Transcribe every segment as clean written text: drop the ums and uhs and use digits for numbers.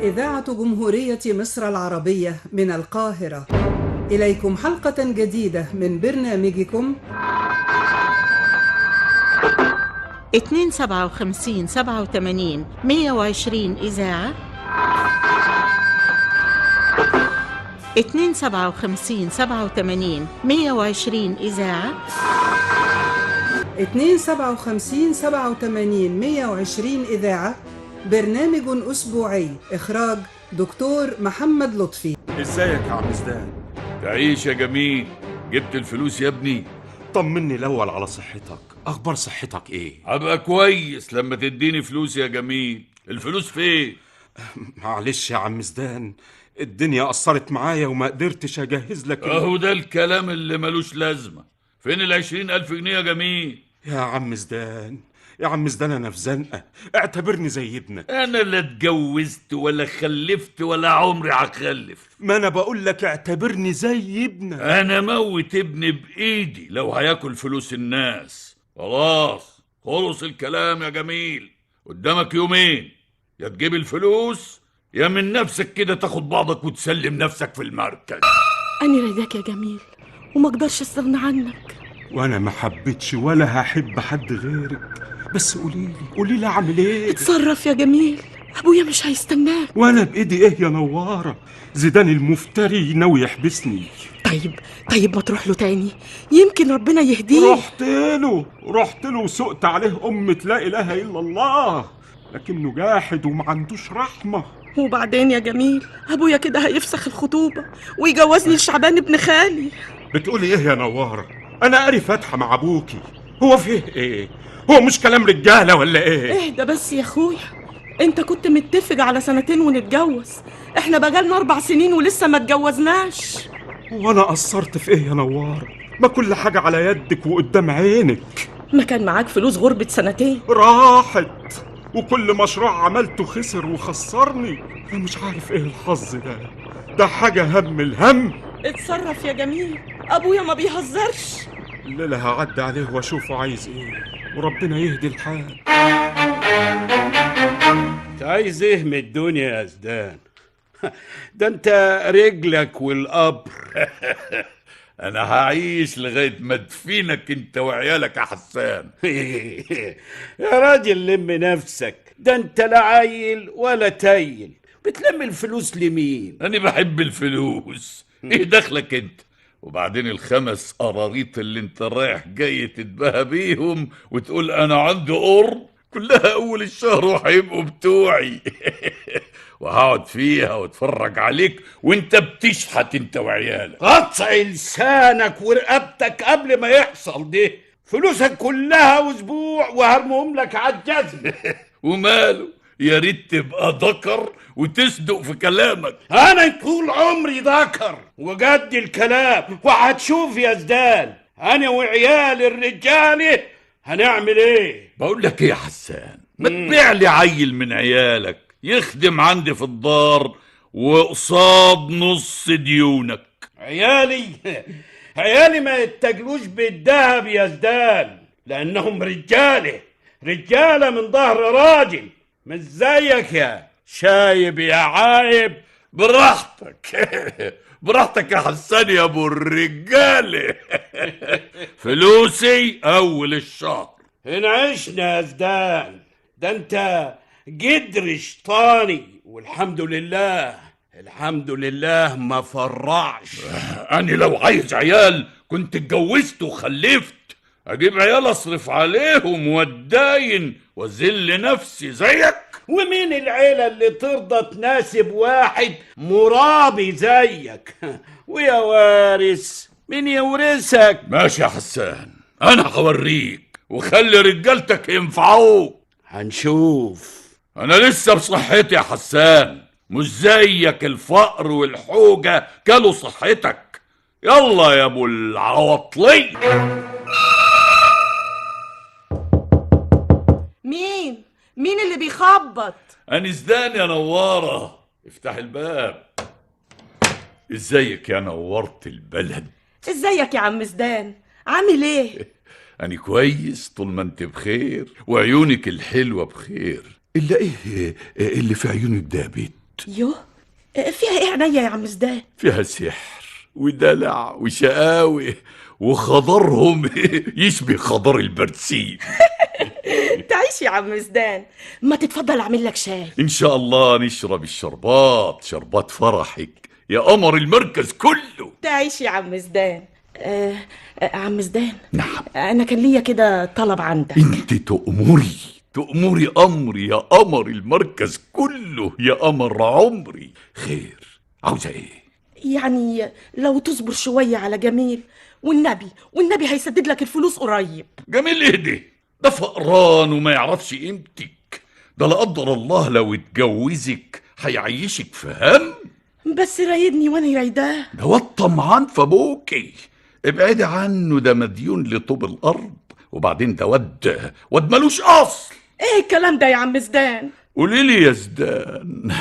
إذاعة جمهورية مصر العربية من القاهرة، إليكم حلقة جديدة من برنامجكم 257 87 120 إذاعة 257 87 120 إذاعة 257 87 120 إذاعة. برنامج أسبوعي، إخراج دكتور محمد لطفي. ازيك يا عم زدان؟ تعيش يا جميل. جبت الفلوس يا ابني؟ طمني الاول على صحتك، اخبار صحتك ايه؟ هبقى كويس لما تديني فلوس يا جميل. الفلوس فين؟ معلش يا عم زدان، الدنيا قصرت معايا وما قدرتش اجهز لك اهو ده الكلام اللي ملوش لازمة. فين ال20,000 جنيه يا جميل؟ يا عم زدان، يا عم زدان، انا في زنقه، اعتبرني زي ابنك. انا لا اتجوزت ولا خلفت ولا عمري هخلف. ما انا بقول لك اعتبرني زي ابنك. انا موت ابني بايدي لو هياكل فلوس الناس. خلاص خلص الكلام يا جميل. قدامك يومين، يا تجيب الفلوس يا من نفسك كده تاخد بعضك وتسلم نفسك في المركز. أنا رضاك يا جميل وما اقدرش استغنى عنك. وانا ما حبيتش ولا هحب حد غيرك، بس قولي لي اعمل ايه؟ اتصرف يا جميل، ابويا مش هيستناك. وانا بايدي ايه يا نواره؟ زيدان المفتري ناوي يحبسني. طيب ما تروح له تاني، يمكن ربنا يهديه. رحت له وسقت عليه لا اله الا الله، لكنه جاحد وما عندوش رحمه. وبعدين يا جميل، ابويا كده هيفسخ الخطوبه ويجوزني لشعبان ابن خالي. بتقولي ايه يا نواره؟ انا قاري فاتحه مع ابوكي، هو فيه ايه؟ هو مش كلام رجاله ولا ايه؟ اهدى بس يا اخويا، انت كنت متفق على 2 ونتجوز، احنا بقالنا 4 سنين ولسه ما اتجوزناش. وانا قصرت في ايه يا نواره؟ ما كل حاجه على يدك وقدام عينك. ما كان معاك فلوس غربة 2 راحت، وكل مشروع عملته خسر وخسرني. انا مش عارف ايه الحظ ده حاجه هم الهم. اتصرف يا جميل، ابويا ما بيهزرش. الليله هعدي عليه واشوفه عايز ايه، وربنا يهدي الحال. عايز ايه من الدنيا يا زدان؟ ده انت رجلك والقبر. انا هعيش لغايه ما ادفنك انت وعيالك يا حسان. يا راجل لم نفسك، ده انت لا عيل ولا تايل، بتلم الفلوس لمين؟ انا بحب الفلوس. ايه دخلك انت؟ وبعدين ال5 قراريط اللي انت رايح جاي تتباهى بيهم وتقول انا عندي قرب، كلها اول الشهر وهيبقوا بتوعي. وهقعد فيها واتفرج عليك وانت بتشحت انت وعيالك. قطع لسانك ورقبتك قبل ما يحصل ده. فلوسك كلها اسبوع وهرمهم لك على الجزم. وماله؟ يا ريت تبقى ذكر وتصدق في كلامك. انا طول عمري ذكر وجد الكلام، وهتشوف يا زدان انا وعيال الرجاله هنعمل ايه. بقول لك ايه يا حسان، ما تبيع لي عيل من عيالك يخدم عندي في الدار وقصاد نص ديونك. عيالي ما يتجلوش بالذهب يا زدان، لانهم رجاله من ظهر راجل، مش زيك يا شايب يا عايب. براحتك يا حسان يا ابو الرجاله. فلوسي اول الشهر. هنا عشنا يا زدان، ده انت جدر شطاني، والحمد لله ما فرعش. انا لو عايز عيال كنت اتجوزت وخلفت، اجيب عيال اصرف عليهم واتداين واذل نفسي زيك. ومين العيلة اللي ترضى تناسب واحد مرابي زيك؟ ويا وارث مين يورثك؟ ماشي يا حسان، انا هوريك وخلي رجالتك ينفعوك. هنشوف. انا لسه بصحتي يا حسان، مش زيك الفقر والحوجة كلوا صحتك. يلا يا ابو العواطلي. مين اللي بيخبط؟ انا زدان يا نوارة، افتح الباب. ازيك يا نورت البلد؟ ازيك يا عم زدان، عامل ايه؟ انا كويس طول ما انت بخير وعيونك الحلوة بخير. الا ايه اللي في عيونك ده يا بيت؟ يوه، فيها ايه عينيا يا عم زدان؟ فيها سحر ودلع وشقاوة وخضرهم يشبه خضر البرسيم. تعيش يا عم زدان، ما تتفضل اعمل لك شاي. إن شاء الله نشرب الشربات، شربات فرحك يا قمر المركز كله. تعيش يا عم زدان. عم زدان، نعم. انا كان ليا كده طلب عندك. انت تأمري أمري يا قمر المركز كله، يا قمر عمري. خير، عاوزة ايه؟ يعني لو تصبر شوية على جميل، والنبي هيسدد لك الفلوس قريب. جميل اهدي، ده فقران وما يعرفش قيمتك، ده لا قدر الله لو اتجوزك هيعيشك في هم. بس رايدني وانا رايداه. ده واد طمعان في ابوكي، ابعدي عنه، ده مديون لطوب الارض، وبعدين ده واد ملوش اصل. ايه الكلام ده يا عم زدان؟ قولي لي يا زدان،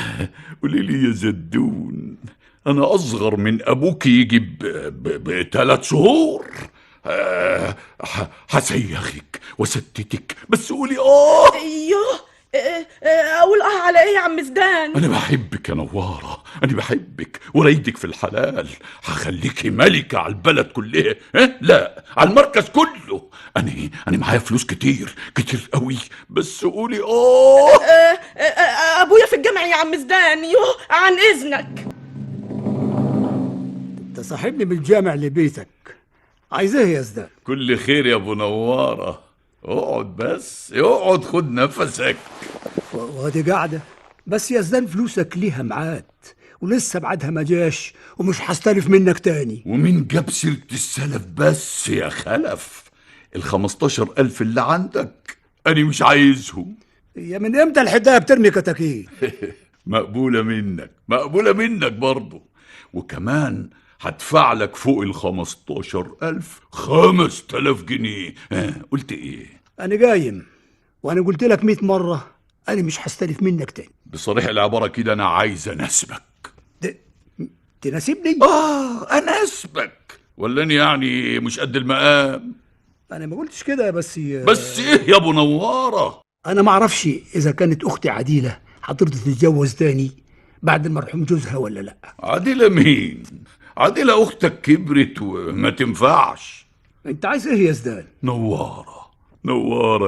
قولي لي يا زدون، انا اصغر من ابوك يجي ب3 شهور. هسيخك وستتك، بس قولي ايوه. اقول على ايه يا عم زدان؟ انا بحبك يا نوارة، انا بحبك ورايدك في الحلال، هخليكي ملكة على البلد كلها، لا على المركز كله. انا معايا فلوس كتير قوي، بس قولي ابويا في الجامع يا عم زدان. يوه، عن اذنك. انت صاحبني بالجامع لبيتك، عايز ايه يا زدان؟ كل خير يا ابو نوارة، اقعد بس، اقعد خد نفسك. وادي قاعده بس يا زدان، فلوسك ليها ميعاد ولسه بعدها ما جاش، ومش هستلف منك تاني. ومين جاب سيرة السلف بس يا خلف؟ ال15,000 اللي عندك انا مش عايزهم. يا من امتى الحدايه بترمي كتاكيت؟ مقبولة منك برضو، وكمان هدفع لك فوق ال15,000 5,000 جنيه. قلت ايه؟ انا قايم، وانا قلت لك 100 مرة انا مش هستلف منك تاني. بصريح العبارة كده انا عايز اناسبك. تناسبني؟ اناسبك، ولا اني يعني مش قد المقام؟ انا ما قلتش كده، بس ايه يا ابو نوارة؟ انا ما اعرفش اذا كانت اختي عديلة هترضى تتجوز تاني بعد المرحوم جوزها ولا لا. عديلة مين؟ عديلة اختك كبرت وما تنفعش. انت عايز ايه يا زدان؟ نوارة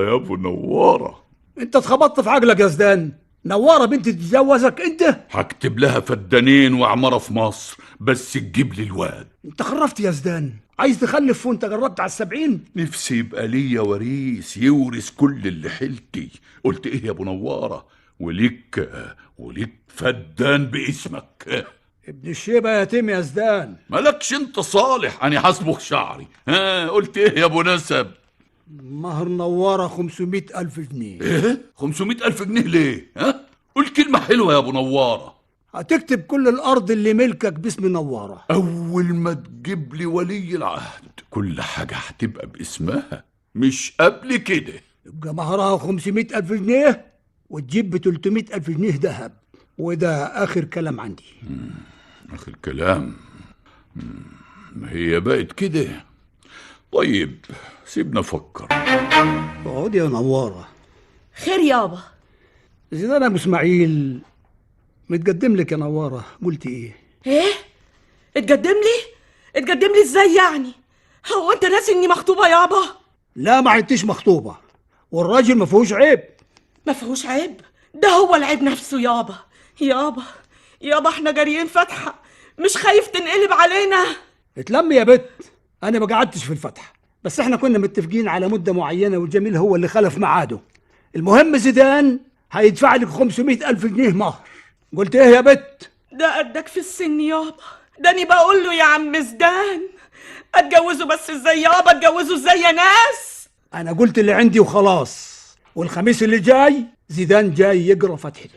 يا ابو نوارة. انت اتخبطت في عقلك يا زدان؟ نوارة بنت تتجوزك انت؟ هكتب لها فدانين وعمارة في مصر، بس تجيب لي الواد. انت خرفت يا زدان، عايز تخلف وانت جربت على 70؟ نفسي يبقى ليا وريث يورث كل اللي حيلتي. قلت ايه يا ابو نوارة؟ وليك فدان باسمك. ابن الشيبة يتيم يا زدان. مالكش انت صالح، انا هصبغ شعري. قلت ايه يا ابو نسب؟ مهر نوارة 500,000 جنيه. ايه 500,000 جنيه ليه؟ قول كلمة حلوة يا ابو نوارة. هتكتب كل الارض اللي ملكك باسم نوارة. اول ما تجيب لي ولي العهد كل حاجة هتبقى باسمها، مش قبل كده. يبقى مهرها 500,000 جنيه وتجيب ب 300,000 جنيه ذهب، وده اخر كلام عندي. اخر كلام؟ ما هي بقت كده. طيب سيبنا افكر. اقعد يا نوارة. خير يابا. زيدان ابو اسماعيل متقدم لك يا نوارة. قلت ايه؟ ايه؟ اتقدم لي ازاي يعني؟ هو انت ناسي اني مخطوبة يابا؟ لا، ما عدتش مخطوبة، والراجل ما فيهوش عيب. ما فيهوش عيب؟ ده هو العيب نفسه يابا احنا جاريين فتحة، مش خايف تنقلب علينا؟ اتلم يا بت، انا ما قعدتش في الفتحة، بس احنا كنا متفقين على مدة معينة والجميل هو اللي خلف ميعاده. المهم زيدان هيدفع لك 500,000 جنيه مهر. قلت ايه يا بت؟ ده قدك في السن يابا، ده انا بقول له يا عم زيدان اتجوزه، بس ازاي يابا اتجوزه ازاي يا ناس؟ انا قلت اللي عندي وخلاص، والخميس اللي جاي زيدان جاي يقرا فتحي.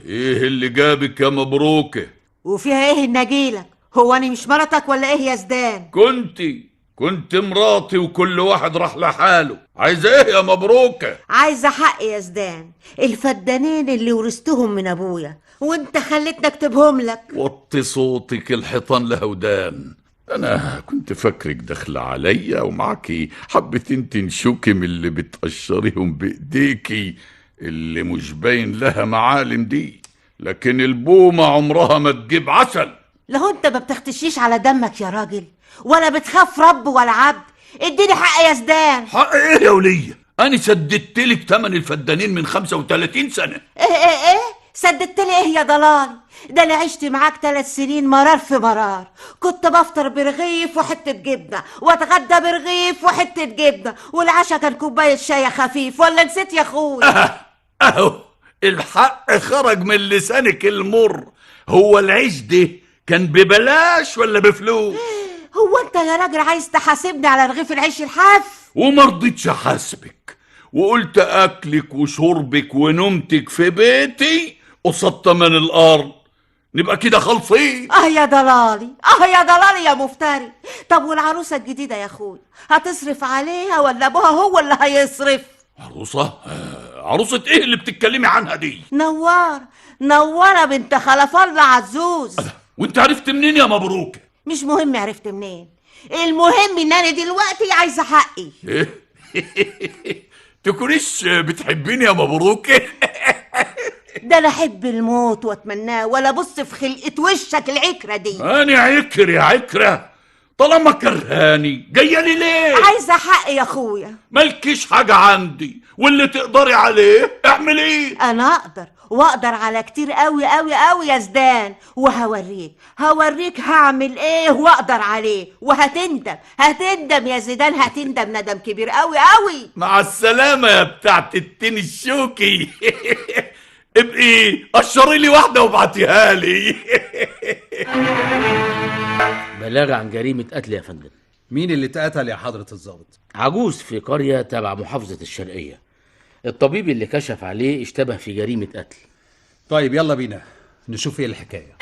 ايه اللي جابك يا مبروكه؟ وفيها ايه النجيلة؟ هو انا مش مرتك ولا ايه يا زدان؟ كنت مراتي وكل واحد راح لحاله. عايزه ايه يا مبروكه؟ عايزة حق يا زدان، الفدانين اللي ورثتهم من ابويا وانت خليتني اكتبهم لك. وطي صوتك، الحيطان لها ودان. انا كنت فاكرك داخله عليا ومعاكي حبتين تنشوكي من اللي بتقشريهم بايديكي. اللي مش باين لها معالم دي، لكن البومة عمرها ما تجيب عسل. لو انت ما بتختشيش على دمك يا راجل، ولا بتخاف رب ولا عبد، اديني حق يا زدان. حق ايه يا ولية؟ انا سددتلك تمن الفدانين من 35 سنة. ايه سددت لي ايه يا ضلالي؟ ده انا عشت معاك 3 سنين مرار في مرار، كنت بفطر برغيف وحته جبنه، واتغدى برغيف وحته جبنه، والعشاء كان كوبايه شاي خفيف. ولا نسيت يا اخويا؟ اهو الحق خرج من لسانك المر. هو العيش ده كان ببلاش ولا بفلوس؟ هو انت يا راجل عايز تحاسبني على رغيف العيش الحاف؟ وما رضيتش احاسبك، وقلت اكلك وشربك ونومتك في بيتي قصاد تمن الارض، نبقى كده خالصين. يا ضلالي، يا ضلالي يا مفتري. طب والعروسه الجديده يا اخويا هتصرف عليها ولا ابوها هو اللي هيصرف؟ عروسه؟ عروسه ايه اللي بتتكلمي عنها دي؟ نوارة بنت خلف الله عزوز. وانت عرفت منين يا مبروك؟ مش مهم عرفت منين، المهم ان انا دلوقتي عايزه حقي. تكونيش بتحبيني يا مبروك؟ ده انا احب الموت واتمناه، ولا بص في خلقة وشك العكرة دي. انا عكر يا عكرة؟ طالما كرهاني جايه لي ليه؟ عايزه حقي يا اخويا. مالكيش حاجه عندي، واللي تقدري عليه اعمليه. انا اقدر، واقدر على كتير قوي قوي قوي يا زدان، وهوريك هعمل ايه واقدر عليه، وهتندم يا زيدان، هتندم ندم كبير قوي قوي. مع السلامه يا بتاعت التين الشوكي. ابقي قشري لي واحده وابعتيها لي. بلاغ عن جريمة قتل يا فندم. مين اللي اتقتل يا حضرة الضابط؟ عجوز في قرية تبع محافظة الشرقية، الطبيب اللي كشف عليه اشتبه في جريمة قتل. طيب يلا بينا نشوف ايه الحكاية.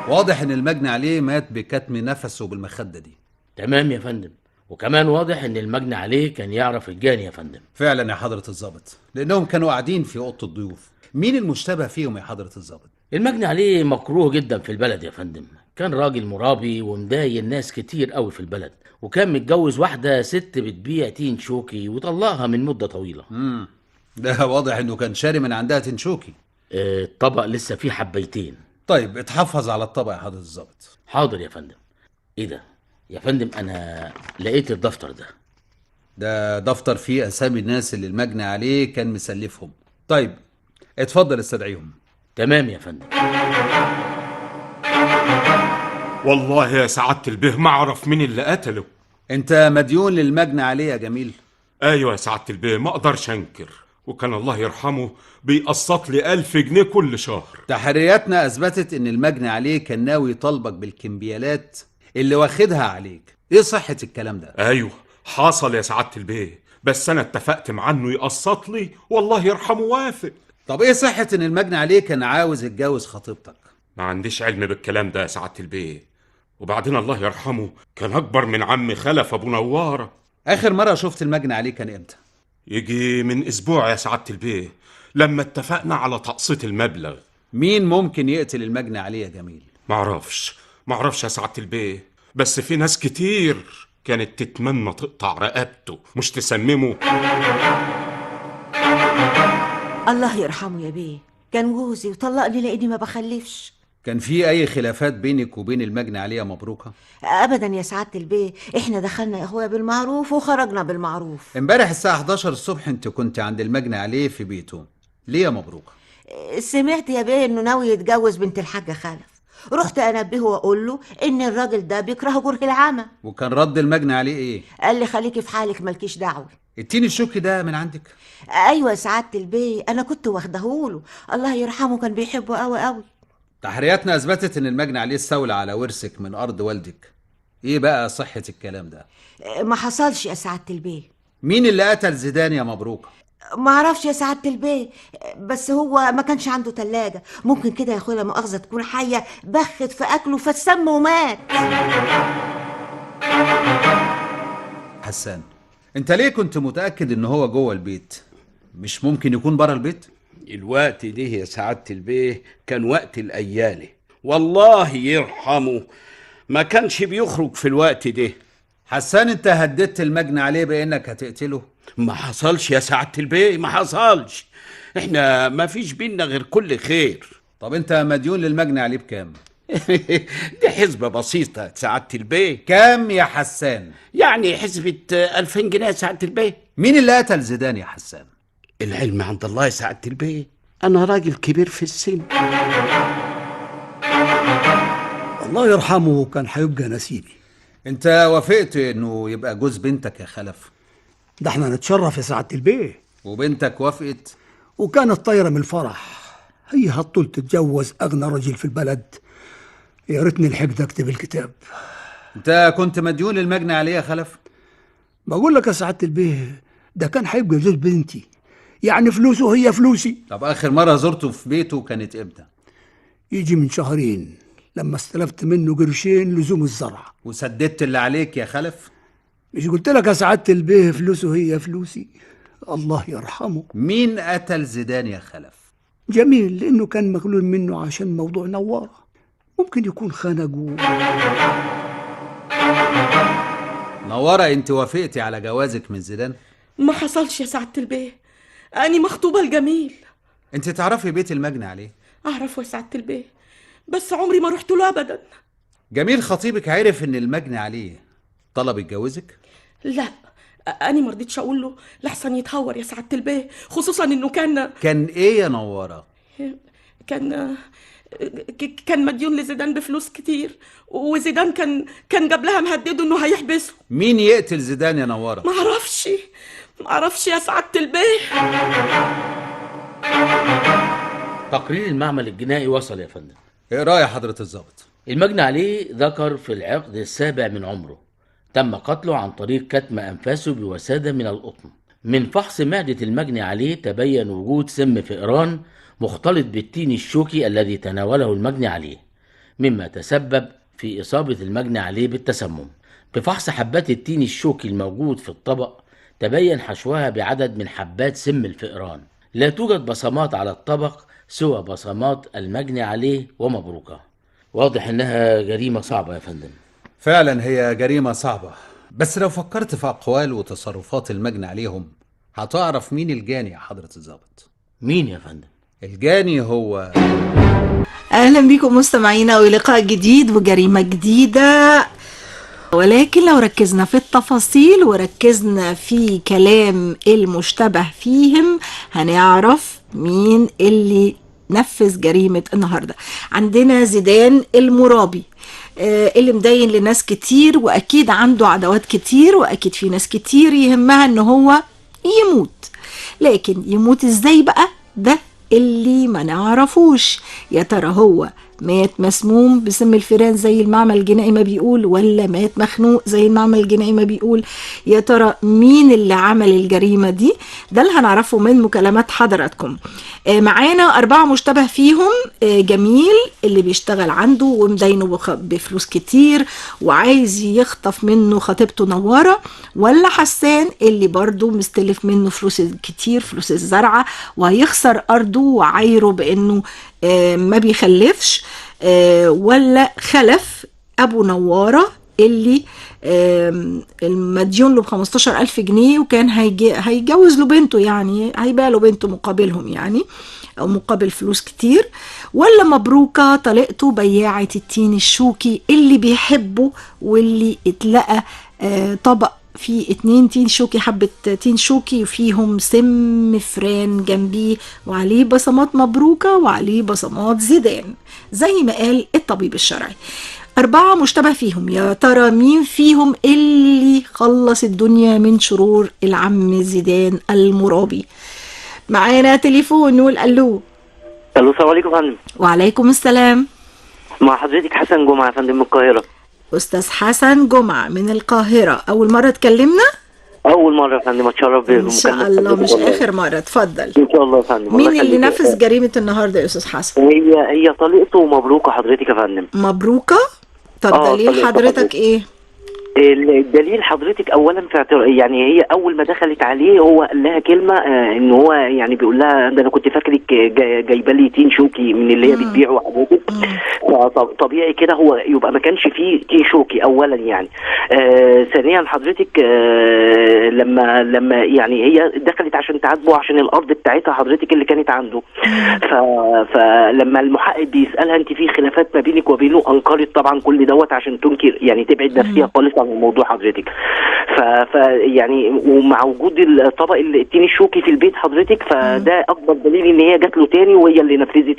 واضح ان المجني عليه مات بكتم نفسه بالمخدة دي. تمام يا فندم، وكمان واضح ان المجني عليه كان يعرف الجاني يا فندم. فعلا يا حضرة الضابط، لانهم كانوا قاعدين في اوضة الضيوف. مين المشتبه فيهم يا حضرة الضابط؟ المجني عليه مكروه جدا في البلد يا فندم، كان راجل مرابي ومضايق ناس كتير قوي في البلد، وكان متجوز واحدة ست بتبيع تين شوكي وطلقها من مدة طويلة. ده واضح انه كان شاري من عندها تين شوكي. الطبق لسه فيه حبيتين. طيب اتحفظ على الطبق يا حضرة الضابط. حاضر يا فندم. ايه ده يا فندم؟ انا لقيت الدفتر ده دفتر فيه اسامي الناس اللي المجني عليه كان مسلفهم. طيب اتفضل استدعيهم. تمام يا فندم. والله يا سعادة البيه ما اعرف مين اللي قتله. انت مديون للمجني عليه يا جميل؟ ايوه يا سعادة البيه، ما اقدرش انكر، وكان الله يرحمه بيقسط لي 1000 جنيه كل شهر. تحرياتنا اثبتت ان المجني عليه كان ناوي يطالبك بالكمبيالات اللي واخدها عليك. ايه صحة الكلام ده؟ ايوه حصل يا سعادة البيه، بس انا اتفقت معاه انه يقسط لي والله يرحمه وافق. طب ايه صحة ان المجني عليه كان عاوز يتجوز خطيبتك؟ ما عنديش علم بالكلام ده يا سعادة البيه، وبعدين الله يرحمه كان اكبر من عم خلف ابو نوارة. اخر مرة شفت المجني عليه كان امتى؟ يجي من اسبوع يا سعادة البيه، لما اتفقنا على تقسيط المبلغ. مين ممكن يقتل المجني عليه يا جميل؟ معرفش يا سعادة البيه، بس في ناس كتير كانت تتمنى تقطع رقبته مش تسممه. الله يرحمه يا بيه، كان جوزي وطلقني لاني ما بخلفش. كان في اي خلافات بينك وبين المجني عليه يا مبروكة؟ ابدا يا سعادة البيه، احنا دخلنا يا اخويا بالمعروف وخرجنا بالمعروف. امبارح الساعة 11 الصبح انت كنت عند المجني عليه في بيته، ليه يا مبروكة؟ سمعت يا بيه انه ناوي يتجوز بنت الحاجة خلف، رحت انبهه واقول له ان الراجل ده بيكره كره العمى. وكان رد المجني عليه ايه؟ قال لي خليكي في حالك مالكيش دعوه. التين الشوكي ده من عندك؟ ايوه يا سعادة البيه، انا كنت واخدهوله، الله يرحمه كان بيحبه قوي قوي. تحرياتنا اثبتت ان المجني عليه استولى على ورثك من ارض والدك. ايه بقى صحة الكلام ده؟ ما حصلش يا سعادة البيه. مين اللي قتل زيدان يا مبروكة؟ ما اعرفش يا سعادة البيه، بس هو ما كانش عنده تلاجة، ممكن كده يا اخويا لا مؤاخذة تكون حية بخت في اكله فالسم ومات. حسان، انت ليه كنت متأكد ان هو جوه البيت؟ مش ممكن يكون بره البيت؟ الوقت ده يا سعادة البيه كان وقت الأيالة، والله يرحمه ما كانش بيخرج في الوقت ده. حسان، انت هددت المجني عليه بانك هتقتله ما حصلش يا سعادة البيه، ما حصلش. احنا ما فيش بينا غير كل خير. طب انت مديون للمجني عليه بكام؟ دي حسبة بسيطة سعادة البيه. كام يا حسان؟ يعني حسبة 2000 جنيه يا سعادة البيه. مين اللي قتل زيدان يا حسان؟ العلم عند الله يا سعادة البيه، أنا راجل كبير في السن. الله يرحمه كان هيبقى نسيبي. انت وافقت انه يبقى جوز بنتك يا خلف؟ ده احنا نتشرف يا سعادة البيه. وبنتك وافقت؟ وكانت طايرة من الفرح، هي هتطول تتجوز أغنى رجل في البلد. يا ريتني لحقت أكتب الكتاب. انت كنت مديون للمجني عليه يا خلف؟ بقول لك يا سعادة البيه، ده كان هيبقى جوز بنتي، يعني فلوسه هي فلوسي. طب آخر مرة زرته في بيته كانت امتى؟ يجي من شهرين، لما استلفت منه قرشين لزوم الزرع. وسددت اللي عليك يا خلف؟ مش قلت لك يا سعادة البيه فلوسه هي فلوسي؟ الله يرحمه. مين قتل زيدان يا خلف؟ جميل، لأنه كان مغلول منه عشان موضوع نوارة، ممكن يكون خنقه. نوارة، انت وافقتي على جوازك من زيدان؟ ما حصلش يا سعادة البيه، أنا مخطوبة لجميل. انت تعرفي بيت المجني عليه؟ أعرفه يا سعادة البيه، بس عمري ما رحت له أبدا. جميل خطيبك عرف ان المجني عليه طلب يتجوزك؟ لا، أنا ما رضيتش أقول له لحسن يتهور يا سعادة البيه، خصوصا إنه كان إيه يا نوارة؟ كان مديون لزيدان بفلوس كتير، وزيدان كان جاب لها مهدده إنه هيحبسه. مين يقتل زيدان يا نوارة؟ ما أعرفش يا سعادة البيه. تقرير المعمل الجنائي وصل يا فندم. ايه رأي حضرة الضابط؟ المجني عليه ذكر في العقد السابع من عمره تم قتله عن طريق كتم أنفاسه بوسادة من القطن. من فحص معدة المجني عليه تبين وجود سم فئران مختلط بالتين الشوكي الذي تناوله المجني عليه، مما تسبب في إصابة المجني عليه بالتسمم. بفحص حبات التين الشوكي الموجود في الطبق تبين حشوها بعدد من حبات سم الفئران. لا توجد بصمات على الطبق سوى بصمات المجني عليه ومبروكة. واضح إنها جريمة صعبة يا فندم. فعلا هي جريمة صعبة، بس لو فكرت في أقوال وتصرفات المجني عليهم هتعرف مين الجاني يا حضرة الضابط. مين يا فندم؟ الجاني هو... أهلا بكم مستمعينا ولقاء جديد وجريمة جديدة، ولكن لو ركزنا في التفاصيل وركزنا في كلام المشتبه فيهم هنعرف مين اللي نفذ جريمة النهاردة. عندنا زيدان المرابي اللي مدين لناس كتير، وأكيد عنده عدوات كتير، وأكيد في ناس كتير يهمها إن هو يموت، لكن يموت إزاي بقى؟ ده اللي ما نعرفوش. يا ترى هو مات مسموم بسم الفيران زي المعمل الجنائي ما بيقول، ولا مات مخنوق زي المعمل الجنائي ما بيقول؟ يا ترى مين اللي عمل الجريمة دي؟ ده اللي هنعرفه من مكالمات حضراتكم. معانا 4 مشتبه فيهم. جميل اللي بيشتغل عنده ومدينه بفلوس كتير وعايز يخطف منه خطيبته نوارة، ولا حسان اللي برضو مستلف منه فلوس كتير، فلوس الزرعة، وهيخسر أرضه وعايره بأنه ما بيخلفش، ولا خلف أبو نوارة اللي المديون له ب15,000 جنيه وكان هيجوز له بنته، يعني هيبقى له بنته مقابلهم يعني، أو مقابل فلوس كتير، ولا مبروكة طليقته بياعة التين الشوكي اللي بيحبه واللي اتلقى طبق في 2 تين شوكي، حبة تين شوكي وفيهم سم فران جنبيه وعليه بصمات مبروكة وعليه بصمات زيدان زي ما قال الطبيب الشرعي. 4 مشتبه فيهم. يا ترى مين فيهم اللي خلص الدنيا من شرور العم زيدان المرابي؟ معانا تليفون نقول الو. السلام عليكم يا فندم. وعليكم السلام. مع حضرتك حسن جمعة يا فندم من القاهرة. أستاذ حسن جمعة من القاهرة، أول مرة تكلمنا؟ أول مرة يا فندم، أتشرف بيكم. إن شاء الله مش آخر مرة، اتفضل. إن شاء الله يا فندم. مين اللي نفذ جريمة النهاردة يا أستاذ حسن؟ هي طليقته مبروكة حضرتك يا فندم. مبروكة؟ طب دليل حضرتك إيه؟ الدليل حضرتك اولا يعني هي اول ما دخلت عليه هو قال لها كلمه ان هو يعني بيقول لها ده انا كنت فاكرك جايبه لي تين شوكي من اللي هي بتبيعه حضرتك. فطبيعي كده هو يبقى ما كانش فيه تين شوكي اولا يعني. ثانيا حضرتك لما يعني هي دخلت عشان تعاتبه عشان الارض بتاعتها حضرتك اللي كانت عنده. فلما المحقق بيسالها انت في خلافات ما بينك وبينه، انكرت طبعا كل دوت عشان تنكر يعني تبعد نفسها خالص عن الموضوع حضرتك. يعني ومع وجود الطبق التين الشوكي في البيت حضرتك، فده اكبر دليل ان هي جات له تاني وهي اللي نفذت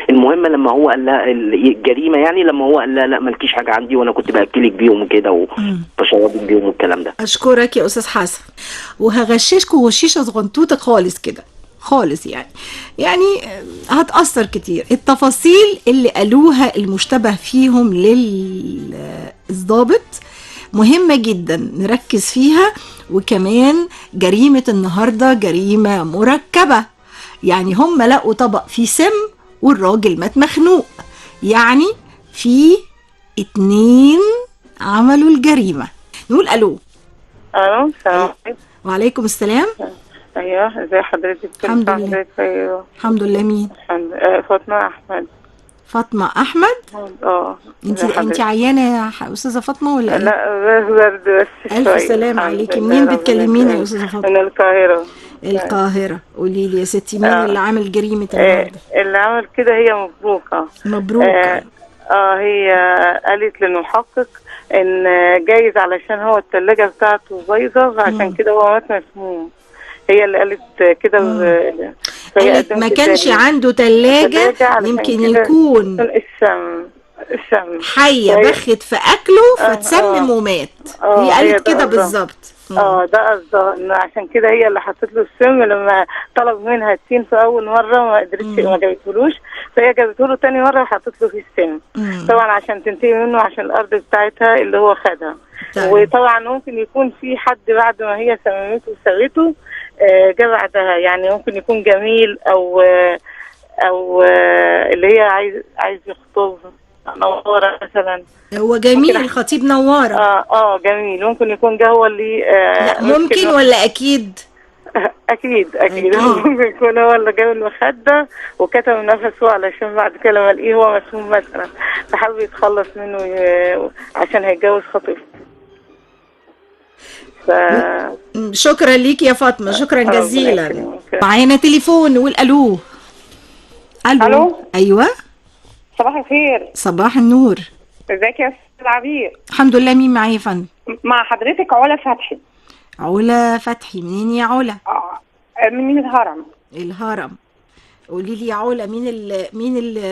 المهمه لما هو قال لها الجريمه يعني، لما هو قال لها لا مالكيش حاجه عندي وانا كنت باكلك بيهم وكده وبشربك بيهم والكلام ده. اشكرك يا استاذ حسن، وهغششكم غشيشه صغنطوطه خالص كده خالص يعني هتأثر كتير. التفاصيل اللي قالوها المشتبه فيهم للضابط مهمة جدا نركز فيها. وكمان جريمة النهاردة جريمة مركبة، يعني هم لقوا طبق فيه سم والراجل مات مخنوق، يعني في 2 عملوا الجريمة. نقول الو. الو، السلام عليكم. وعليكم السلام. ايوه، ازي حضرتك؟ الحمد لله. ايوه الحمد لله. مين؟ فاطمه احمد. فاطمه احمد. انت عيانه يا استاذه فاطمه ولا ايه؟ لا، برد بس. الف سلام عليكي. منين بتكلميني يا استاذه فاطمه؟ من القاهره. القاهره. قولي لي يا ستي، مين اللي عامل جريمه النهارده؟ اللي عمل كده هي مبروكه. مبروكه. هي قالت للمحقق ان جايز علشان هو الثلاجه بتاعته بايظه فعشان كده هو مات مسموم. هي اللي قالت كده. قالت ما كانش عنده ثلاجه، يمكن يكون السم حيه بخت في اكله فتسمم ومات. هي قالت كده بالظبط. ده قصدها، ان عشان كده هي اللي حطت له السم. لما طلب منها التين في اول مره ما قدرتش، ما جابتهولوش، فهي جابته له تاني مره وحطت له فيه السم. طبعا عشان تنتهي منه، عشان الارض بتاعتها اللي هو خدها. وطبعا ممكن يكون في حد بعد ما هي سممته وسويته جه بعدها، يعني ممكن يكون جميل او اللي هي عايز يخطب نوارة مثلا. هو جميل الخطيب نوارة. جميل. ممكن يكون جه هو اللي لا ممكن ولا اكيد؟ اكيد ممكن يكون هو اللي جاب المخدة وكتم نفسه علشان بعد كده لما الاقيه هو مسموم مثلا فحب يتخلص منه عشان هيتجوز خطيبته. شكرا ليك يا فاطمة، شكرا جزيلا. معانا تليفون، نقول الو. الو. ايوه، صباح الخير. صباح النور. ازيك يا استاذ عبير؟ الحمد لله. مين معايا يا فندم؟ مع حضرتك علا فتحي. علا فتحي، منين يا علا؟ من الهرم. الهرم. قولي لي يا علا، مين اللي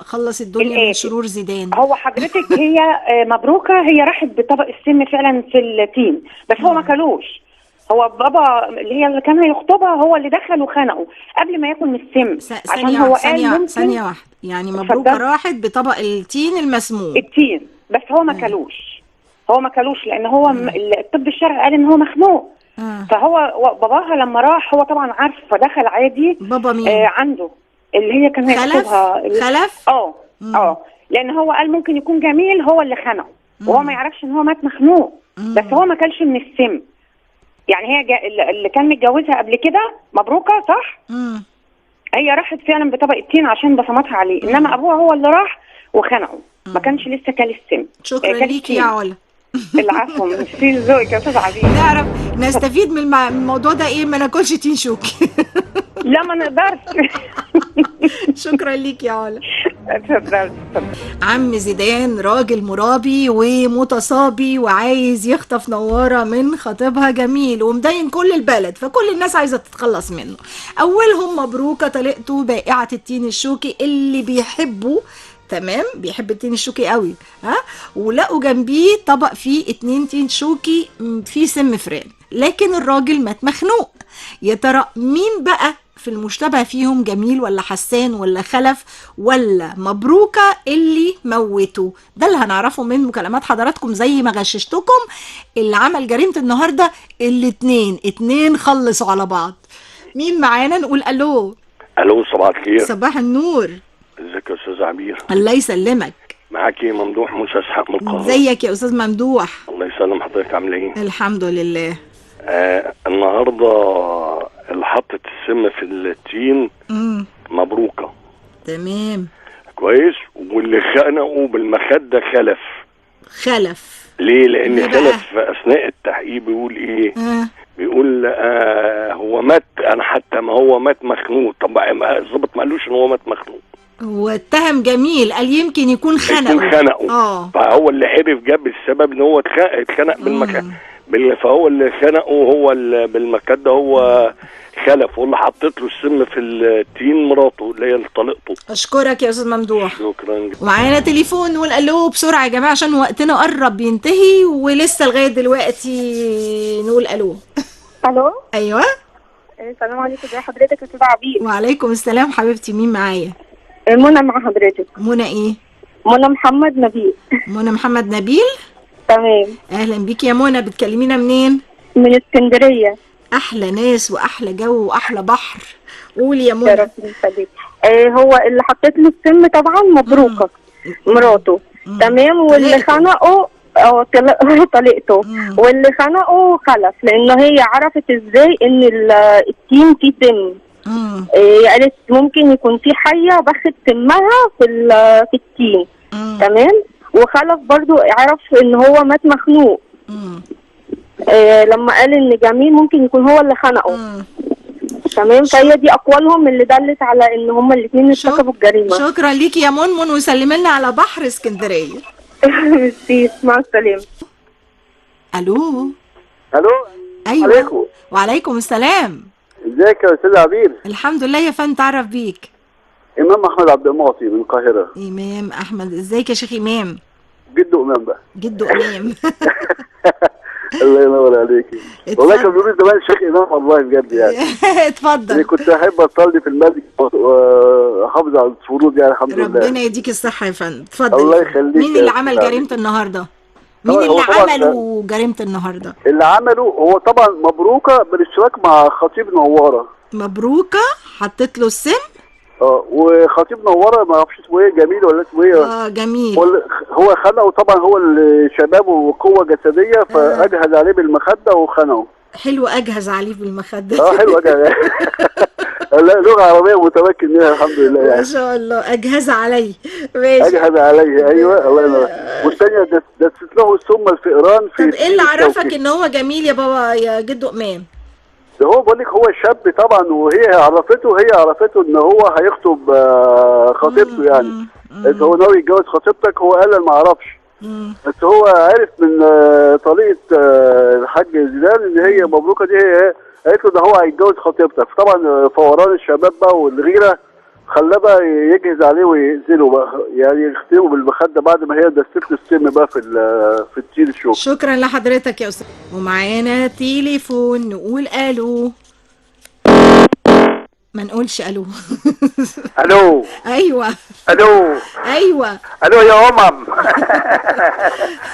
خلص الدنيا من شرور زيدان؟ هو حضرتك هي مبروكه، هي راحت بطبق السم فعلا في التين، بس هو ما كلوش. هو بابا اللي كان هيخطبها هو اللي دخل وخنقه قبل ما ياكل من السم. عشان هو قال ثانيه واحده، يعني مبروكه راحت بطبق التين المسموم. التين بس هو ما كلوش لان هو الطب الشرعي قال ان هو مخنوق. فهو باباها لما راح هو طبعا عارف فدخل عادي. بابا مين؟ عنده اللي هي كان هيخطبها. خلف. لان هو قال ممكن يكون جميل هو اللي خنقه وهو ما يعرفش ان هو مات مخنوق. بس هو ما كلش من السم. يعني هي اللي كان متجوزها قبل كده مبروكه صح؟ هي راحت فعلا بطبق التين عشان بصمتها عليه، انما ابوها هو اللي راح وخنقه، ما كانش لسه كل السم. شكرا ليكي يا علا. العفو، ميرسي ذوقك يا استاذ عبير. نعرف نستفيد من الموضوع ده ايه؟ ما ناكلش تين شوكي. لا ما نقدرش. شكرا ليك يا علا. عم زيدان راجل مرابي ومتصابي وعايز يخطف نوارة من خطيبها جميل ومدين كل البلد، فكل الناس عايزة تتخلص منه. أولهم مبروكة طليقته بائعة التين الشوكي اللي بيحبه تمام، بيحب التين الشوكي قوي ولقوا جنبيه طبق فيه 2 تين شوكي فيه سم فران، لكن الراجل مات مخنوق. يا ترى مين بقى في المشتبه فيهم، جميل ولا حسان ولا خلف ولا مبروكة اللي موته؟ ده اللي هنعرفه من مكالمات حضراتكم زي ما غششتكم. اللي عمل جريمة النهاردة اتنين خلصوا على بعض. مين معانا؟ نقول الو. الو، صباح الخير. صباح النور. ازيك يا استاذ عبير؟ الله يسلمك. معاكي ممدوح موسى اسحاق من القاهره. ازيك يا استاذ ممدوح؟ الله يسلم حضرتك، عامله ايه؟ الحمد لله. النهارده اللي حطت السم في التين مبروكه. تمام كويس. واللي خنقوا بالمخده خلف. ليه؟ لان خلف في اثناء التحقيق بيقول ايه؟ بيقول هو مات، انا حتى ما هو مات مخنوق. طب الظابط ما قالوش ان هو مات مخنوق، هو اتهم جميل، قال يمكن يكون خنقه. فهو اللي عرف جاب السبب ان هو اتخنق بالمكان، فهو اللي خنقه هو بالمكده هو خلف، واللي حطيت له السم في التين مراته اللي هي طليقته. اشكرك يا استاذ ممدوح. شكرا. ومعانا تليفون، نقول الو بسرعه يا جماعه عشان وقتنا قرب ينتهي ولسه لغايه دلوقتي نقول الو. الو. ايوه. السلام عليكم، ازي حضرتك يا استاذ عبير؟ وعليكم السلام حبيبتي، مين معايا؟ منى مع حضرتك. منى ايه؟ منى محمد نبيل. منى محمد نبيل. تمام. اهلا بيكي يا منى، بتكلمينا منين؟ من اسكندريه. احلى ناس واحلى جو واحلى بحر. قولي يا منى. هو اللي حطيت له السم طبعا مبروكه مراته. تمام. واللي خنقه طليقته. واللي خنقه خلف، لانه هي عرفت ازاي ان التين فيه سم. قالت ممكن يكون في حيه بخت سمها في التين. تمام. وخلف برضو عرف ان هو مات مخنوق. لما قال ان جميل ممكن يكون هو اللي خنقه. تمام. فهي دي اقوالهم اللي دلت على ان هما الاثنين ارتكبوا الجريمه. شكرا ليكي يا منمن، وسلمي لنا على بحر اسكندريه. ميرسي، مع السلامه. الو. الو. ايوه. عليكم. وعليكم السلام. ازيك يا استاذ عبير؟ الحمد لله يا فندم، تعرف بيك؟ امام احمد عبد المعطي من القاهره. امام احمد، ازيك يا شيخ امام؟ جده امام بقى. جده امام. الله ينور عليكي. والله كان بيقولوا زمان شيخ امام، والله بجد يعني. اتفضل. كنت احب اصلي في المسجد واحافظ على الفروض يعني، الحمد لله. ربنا يديك الصحه يا فندم. اتفضل. الله يخليك. مين اللي عمل جريمه النهارده؟ مين اللي عملوا جريمه النهارده؟ اللي عملوا هو طبعا مبروكه بالاشتراك مع خطيب نواره. مبروكه حطيت له السم. وخطيب نواره ما اعرفش اسمه ايه، جميل ولا اسمه ايه؟ جميل. هو خنقه طبعا، هو اللي شبابه وقوه جسديه فاجهز عليه بالمخده وخنقه. حلو، اجهز عليه بالمخده. حلو اجهز. لا، لغه عربيه متمكن منها الحمد لله يعني. ما شاء الله. اجهز عليه. ماشي. اجهز عليه، ايوه. الله ينور. والثانيه دست له السم الفئران في. طب ايه اللي عرفك ان هو جميل يا بابا يا جدو امام؟ ده هو بقول لك هو شاب طبعا، وهي عرفته ان هو هيخطب خطيبته يعني. هو ناوي يتجوز خطيبتك، هو قال ما اعرفش. بس هو عرف من طريقه الحاج زيدان ان هي مبروكه دي، هي قالت له ده هو هيتجوز خطيبتك. فطبعا فوران الشباب بقى والغيره خلاه بقى يجهز عليه ويقتله بقى، يعني يختمه بالمخده بعد ما هي دست له السم بقى في التين الشوك. شكرا لحضرتك يا استاذ. ومعانا تليفون، نقول الو. ما نقولش الو. الو. ايوه. الو. ايوه. الو يا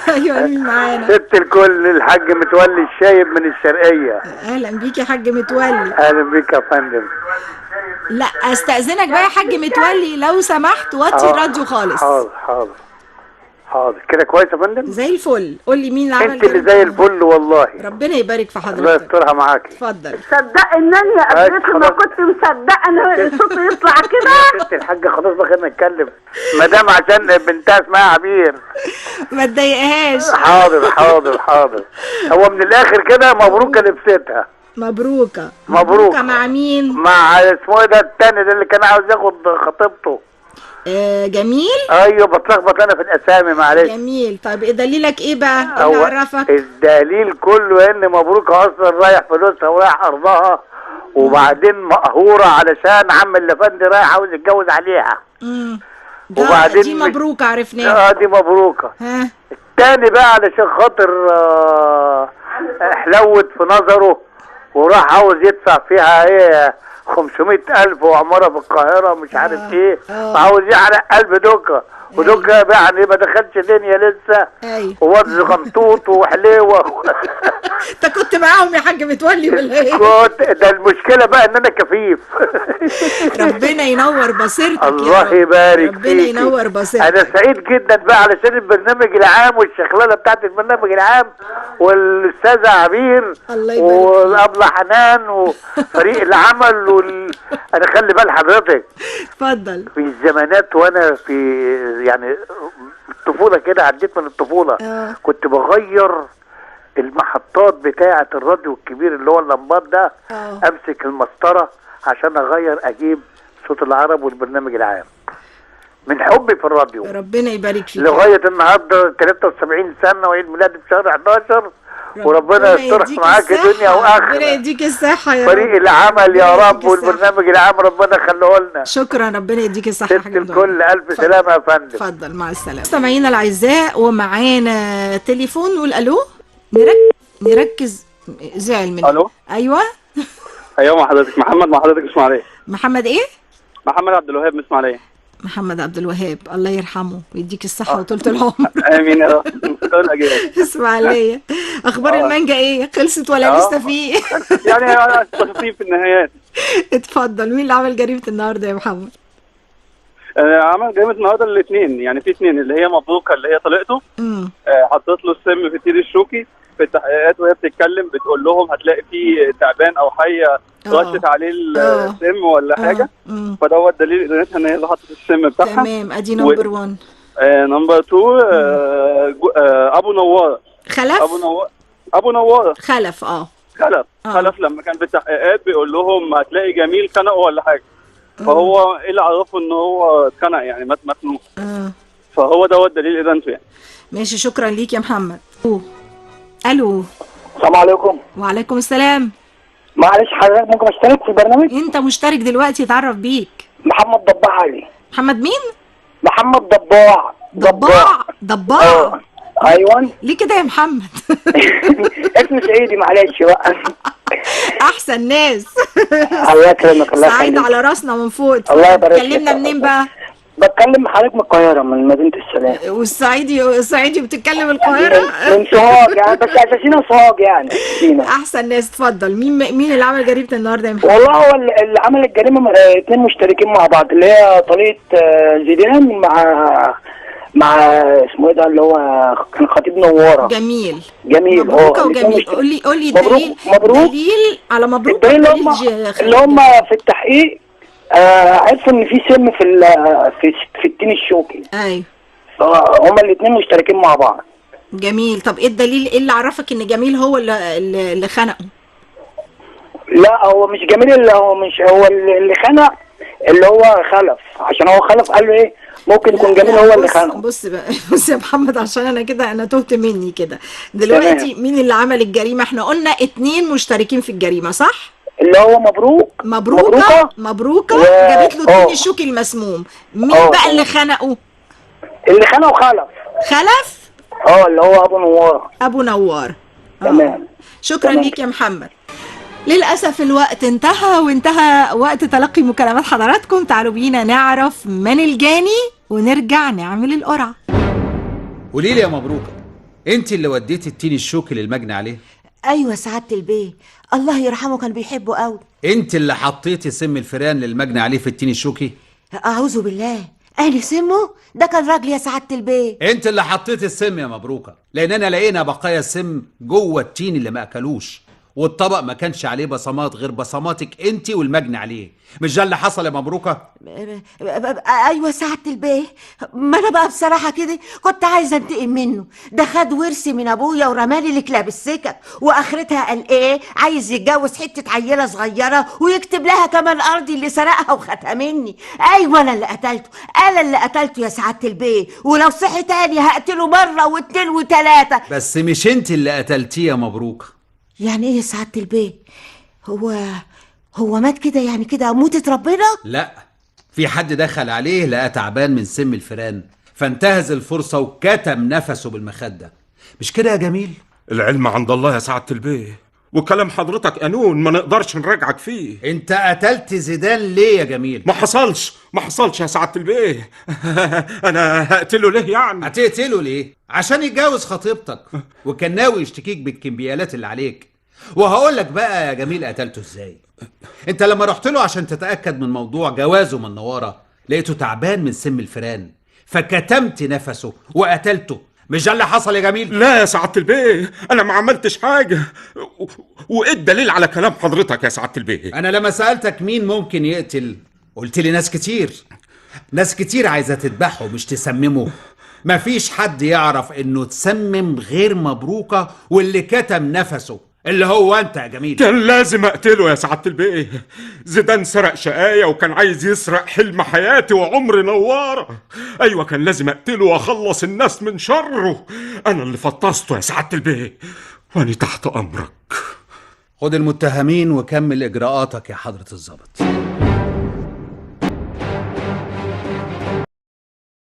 ايوه، مين معانا؟ ست الكل، الحاج متولي الشايب من الشرقيه. اهلا بيك يا حاج متولي. اهلا بيك يا فندم. لا استاذنك بقى يا حاج متولي لو سمحت وطي الراديو خالص. حاضر كده كويس يا فندم. زي الفل. قول لي مين اللي عمل انت اللي زي الفل والله. ربنا يبارك في حضرتك. الله يسترها معاكي. اتفضل. صدق انني قبلت ما كنت مصدقه ان الصوت يطلع كده. يا ست الحاجه خلاص بقى خلينا نتكلم مدام عشان بنتها اسمها عبير. ما تضايقهاش. حاضر. هو من الاخر كده مبروكه لبستها. مبروكه مع مين؟ مع اسمه ايه ده التاني ده اللي كان عاوز ياخد خطيبته. جميل. ايوه بتلخبط انا في الاسامي معلش. جميل. طيب دليلك ايه بقى اللي عرفك؟ الدليل كله ان مبروكه اصلا رايح فلوسها ورايح ارضها، وبعدين مقهوره علشان عم الافندي رايح عاوز يتجوز عليها. وبعدين دي مبروكه عرفناها. دي مبروكه. ها التاني بقى علشان خاطر حلوت في نظره وراح عاوز يدفع فيها ايه 500,000 وعمارة في القاهرة مش عارف ايه، وعاوز يحرق قلب دوكا، ودوكا يعني ما دخلش دنيا لسه، ووز غمطوط وحليوة. انت كنت معاهم يا حاج متولي ولا ايه؟ ده المشكلة بقى ان انا كفيف. ربنا ينور بصيرتك. الله يبارك فيك. ربنا ينور بصيرتك. انا سعيد جدا بقى علشان البرنامج العام والشغلانة بتاعت البرنامج العام والاستاذة عبير والابلة حنان وفريق العمل انا خلي بال حضرتك. اتفضل. في الزمانات وانا في يعني الطفولة كده، عديت من الطفولة كنت بغير المحطات بتاعة الراديو الكبير اللي هو اللمبات ده، امسك المسطرة عشان اغير اجيب صوت العرب والبرنامج العام من حبي في الراديو. ربنا يبارك فيك. لغاية النهاردة 73 سنة وعيد ميلادي في شهر 11، وربنا يسترح معاك دنيا واخره. ربنا يديك الصحة يا رب. فريق العمل يا رب والبرنامج العام ربنا يخليه لنا. شكرا، ربنا يديك الصحة. ست الكل الف سلامة يا فندم. اتفضل مع السلامة. مستمعينا الاعزاء ومعانا تليفون، نقول الو. نركز. زعل مني. الو. ايوه. ايوه مع حضرتك محمد، مع حضرتك اسماعيليه. محمد ايه؟ محمد عبد الوهاب من اسماعيليه. محمد عبد الوهاب، الله يرحمه ويديك الصحة وطولة العمر. امين يا رب. اسماعيليه. اخبار المانجا ايه؟ خلصت ولا لسه في؟ يعني تخفيف في النهايات. اتفضل. مين اللي عمل جريمة النهارده يا محمد؟ عمل جريمة النهارده الاثنين، يعني في اثنين، اللي هي مبروكة اللي هي طليقته حطت له السم في التير الشوكي في التحقيقات، وهي بتتكلم بتقول لهم هتلاقي فيه تعبان او حيه رشت عليه السم ولا حاجه، فدوت دليل ادانتها ان هي اللي حطت السم بتاعها. تمام. ادي نمبر 1. نمبر 2 ابو نواره. خلف. ابو نواره خلف. خلف لما كان في التحقيقات بيقول لهم هتلاقي جميل خنقه ولا حاجه، فهو ايه اللي عرفه ان هو اتخنق يعني مات مخنوق. فهو دوت دليل ادانته يعني. ماشي، شكرا ليك يا محمد. الو. السلام عليكم. وعليكم السلام. معلش حضرتك ممكن اشترك في البرنامج؟ انت مشترك دلوقتي، اتعرف بيك. محمد ضباع علي. محمد مين؟ محمد ضباع. ضباع. ايوه. ليه كده يا محمد؟ اسم سعيدي معلش بقى. احسن ناس. الله يكرمك. الله يخليك. سعيد على راسنا من فوق. الله يبارك فيك. كلمنا منين بقى؟ بتكلم حضرتك من القاهرة، من مدينة السلام. والصعيدي بتتكلم القاهرة؟ من سوهاج يعني، بس اساسينا سوهاج يعني. احسن ناس. اتفضل. مين اللي عمل جريمة النهارده يا محمد؟ والله هو اللي عمل الجريمة 2 مشتركين مع بعض، اللي هي طليقة زيدان مع اسمه ايه ده اللي هو كان خطيب نوارة. جميل. مبروك وجميل. قول لي دليل. دليل على مبروك. الدليل اللي هم في التحقيق عرفوا ان في سم في التين الشوكي. ايوه. هما الاثنين مشتركين مع بعض. جميل. طب ايه الدليل؟ ايه اللي عرفك ان جميل هو اللي خنقه؟ لا هو مش جميل، اللي خنق اللي هو خلف، عشان هو خلف قال له ايه ممكن يكون جميل هو اللي خانه. بص بقى، بص يا محمد، عشان انا تهت مني كده دلوقتي. مين اللي عمل الجريمه؟ احنا قلنا 2 مشتركين في الجريمه صح؟ اللي هو مبروكة جابت له التين الشوكي المسموم. مين بقى اللي خنقه؟ اللي خنقه خلف. اللي هو ابو نوار. تمام. شكرا ليك يا محمد. للأسف الوقت انتهى، وانتهى وقت تلقي مكالمات حضراتكم. تعالوا بينا نعرف من الجاني ونرجع نعمل القرعة. قولي لي يا مبروكة، انت اللي وديتي التين الشوكي للمجني عليه؟ ايوه سعادة البيه، الله يرحمه كان بيحبه قوي. انت اللي حطيتي سم الفيران للمجني عليه في التين الشوكي؟ اعوذ بالله، اهلي سمه؟ ده كان راجل يا سعادة البيه. انت اللي حطيتي السم يا مبروكة، لاننا لقينا بقايا السم جوه التين اللي ما اكلوش، والطبق ما كانش عليه بصمات غير بصماتك انت والمجني عليه. مش ده اللي حصل يا مبروكة؟ ايوه سعادة البيه، ما انا بقى بصراحة كده كنت عايزة انتقم منه. ده خد ورثي من ابويا ورمالي الكلاب السكك، واخرتها قال ايه عايز يتجوز حتة عيلة صغيرة ويكتب لها كمان ارضي اللي سرقها وخدها مني. ايوه انا اللي قتلته، انا اللي قتلته يا سعادة البيه، ولو صحي تاني هقتله مرة واثنين وثلاثة. بس مش انت اللي قتلتيه يا مبروكة. يعني ايه يا سعادة البيه؟ هو مات كده يعني كده موتة ربنا؟ لا، في حد دخل عليه لقى تعبان من سم الفيران، فانتهز الفرصة وكتم نفسه بالمخدة. مش كده يا جميل؟ العلم عند الله يا سعادة البيه، وكلام حضرتك قانون ما نقدرش نراجعك فيه. انت قتلت زيدان ليه يا جميل؟ ما حصلش يا سعادة البيه. انا هقتله ليه يعني؟ هتقتله ليه؟ عشان يتجوز خطيبتك وكان ناوي يشتكيك بالكمبيالات اللي عليك. وهقول لك بقى يا جميل قتلته ازاي. انت لما رحت له عشان تتأكد من موضوع جوازه من نوارة لقيته تعبان من سم الفيران، فكتمت نفسه وقتلته. مش ده اللي حصل يا جميل؟ لا يا سعادة البيه، انا ما عملتش حاجة. وايه الدليل على كلام حضرتك يا سعادة البيه؟ انا لما سألتك مين ممكن يقتل قلت لي ناس كتير. ناس كتير عايزة تذبحه مش تسممه. مفيش حد يعرف انه تسمم غير مبروكة واللي كتم نفسه اللي هو انت يا جميل. كان لازم اقتله يا سعادة البيه. زيدان سرق شقاية وكان عايز يسرق حلم حياتي وعمر نوارة. ايوه كان لازم اقتله واخلص الناس من شره. انا اللي فطسته يا سعادة البيه، وانا تحت امرك. خد المتهمين وكمل اجراءاتك يا حضرة الضابط.